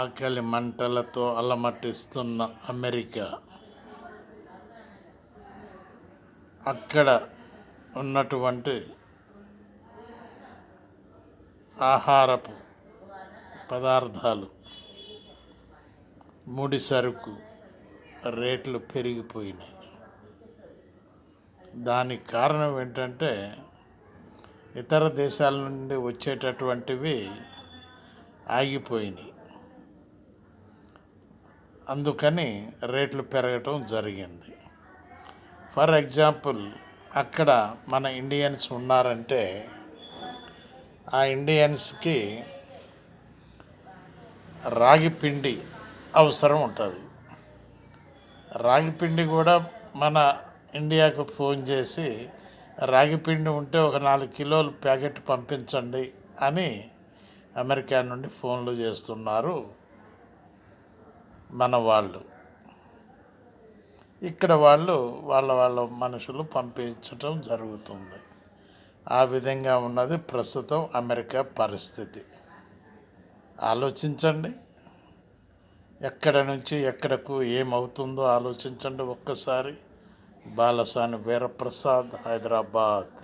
ఆకలి మంటలతో అలమటిస్తున్న అమెరికా. అక్కడ ఉన్నటువంటి ఆహారపు పదార్థాలు, ముడి సరుకు రేట్లు పెరిగిపోయినాయి. దానికి కారణం ఏంటంటే ఇతర దేశాల నుండి వచ్చేటటువంటివి ఆగిపోయినాయి. అందుకని రేట్లు పెరగటం జరిగింది. ఫర్ ఎగ్జాంపుల్, అక్కడ మన ఇండియన్స్ ఉన్నారంటే ఆ ఇండియన్స్కి రాగి పిండి అవసరం ఉంటుంది. రాగి పిండి కూడా మన ఇండియాకు ఫోన్ చేసి రాగి పిండి ఉంటే ఒక 4 కిలోలు ప్యాకెట్ పంపించండి అని అమెరికా నుండి ఫోన్లు చేస్తున్నారు మన వాళ్ళు. ఇక్కడ వాళ్ళ మనుషులు పంపించటం జరుగుతుంది. ఆ విధంగా ఉన్నది ప్రస్తుతం అమెరికా పరిస్థితి. ఆలోచించండి, ఎక్కడ నుంచి ఎక్కడకు ఏమవుతుందో ఆలోచించండి ఒక్కసారి. బాలసాని వీరప్రసాద్, హైదరాబాద్.